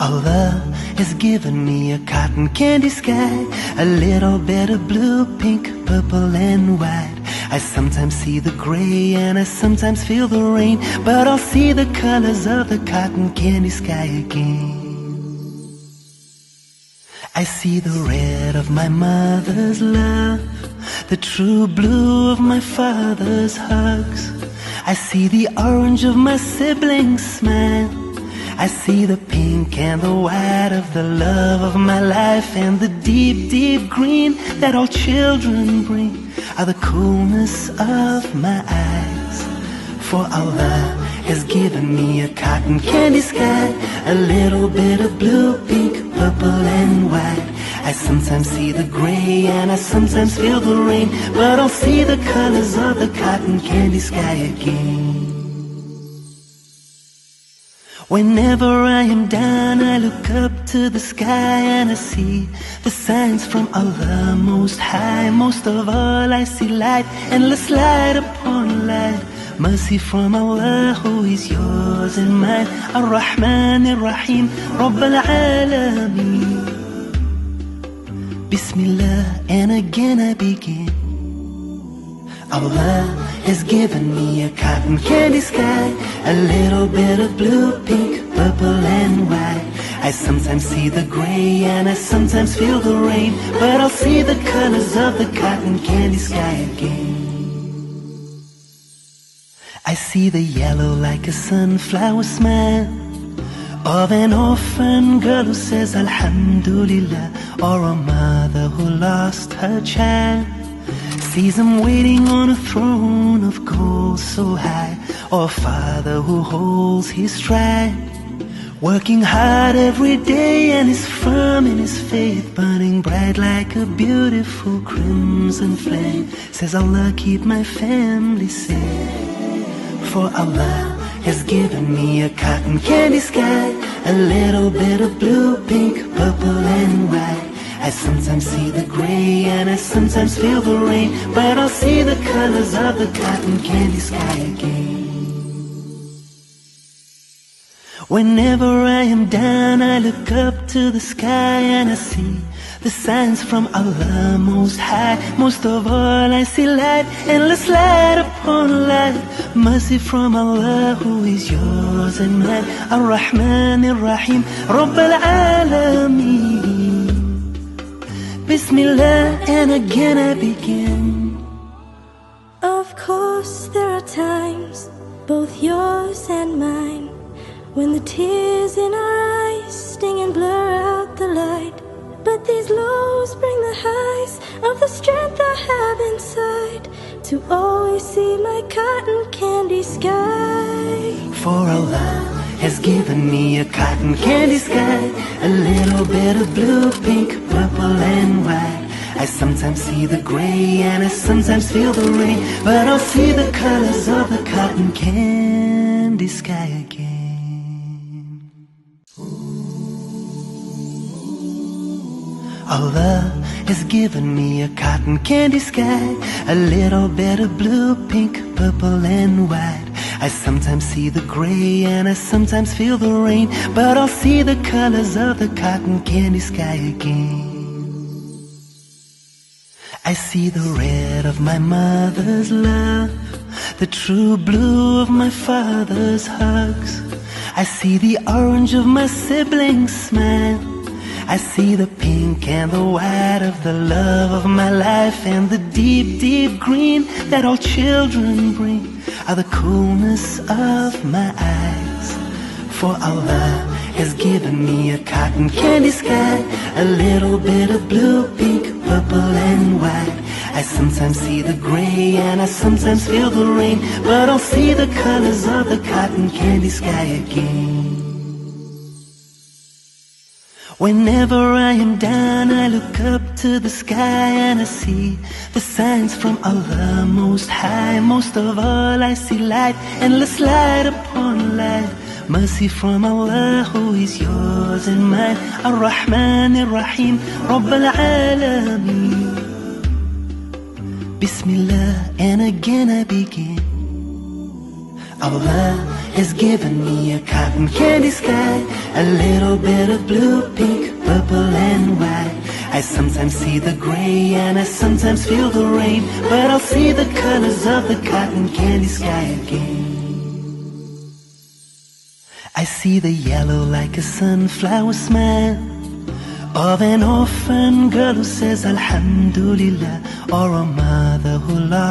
Allah has given me a cotton candy sky, a little bit of blue, pink, purple and white. I sometimes see the gray and I sometimes feel the rain, but I'll see the colors of the cotton candy sky again. I see the red of my mother's love, the true blue of my father's hugs. I see the orange of my siblings' smile. I see the pink and the white of the love of my life, and the deep, deep green that all children bring are the coolness of my eyes. For Allah has given me a cotton candy sky, a little bit of blue, pink, purple and white. I sometimes see the gray and I sometimes feel the rain, but I'll see the colors of the cotton candy sky again. Whenever I am down, I look up to the sky and I see the signs from Allah Most High. Most of all I see light, endless light upon light. Mercy from Allah who is yours and mine. Ar-Rahman Ar-Rahim, Rabb al-Alameen. Bismillah, and again I begin. Allah has given me a cotton candy sky, a little bit of blue, pink, purple and white. I sometimes see the gray and I sometimes feel the rain, but I'll see the colors of the cotton candy sky again. I see the yellow like a sunflower smile of an orphan girl who says Alhamdulillah, or a mother who lost her child, sees him waiting on a throne of gold so high, or a father who holds his stride, working hard every day and is firm in his faith, burning bright like a beautiful crimson flame. Says Allah, keep my family safe. For Allah has given me a cotton candy sky, a little bit of blue, pink, purple and white. I sometimes see the gray and I sometimes feel the rain, but I'll see the colors of the cotton candy sky again. Whenever I am down, I look up to the sky and I see the signs from Allah Most High. Most of all I see light, endless light upon light. Mercy from Allah who is yours and mine. Ar-Rahman Ar-Rahim, Rabb al-Alameen. Bismillah, and again I begin. Of course there are times, both yours and mine, when the tears in our eyes sting and blur out the light. But these lows bring the highs of the strength I have inside, to always see my cotton candy sky. For Allah has given me a cotton candy sky, a little bit of blue, pink, purple and white. I sometimes see the gray and I sometimes feel the rain, but I'll see the colors of the cotton candy sky again. Allah has given me a cotton candy sky, a little bit of blue, pink, purple and white. I sometimes see the gray and I sometimes feel the rain, but I'll see the colors of the cotton candy sky again. I see the red of my mother's love, the true blue of my father's hugs. I see the orange of my siblings' smile. I see the pink and the white of the love of my life, and the deep, deep green that all children bring are the coolness of my eyes. For Allah has given me a cotton candy sky, a little bit of blue, pink, purple and white. I sometimes see the gray and I sometimes feel the rain, but I'll see the colors of the cotton candy sky again. Whenever I am down, I look up to the sky and I see the signs from Allah Most High. Most of all I see light, endless light upon light. Mercy from Allah who is yours and mine. Ar-Rahman Ar-Rahim, Rabb al-Alameen. Bismillah, and again I begin. Allah has given me a cotton candy sky, a little bit of blue, pink, purple and white. I sometimes see the gray and I sometimes feel the rain, but I'll see the colors of the cotton candy sky again. I see the yellow like a sunflower smile of an orphan girl who says Alhamdulillah, or a mother who lost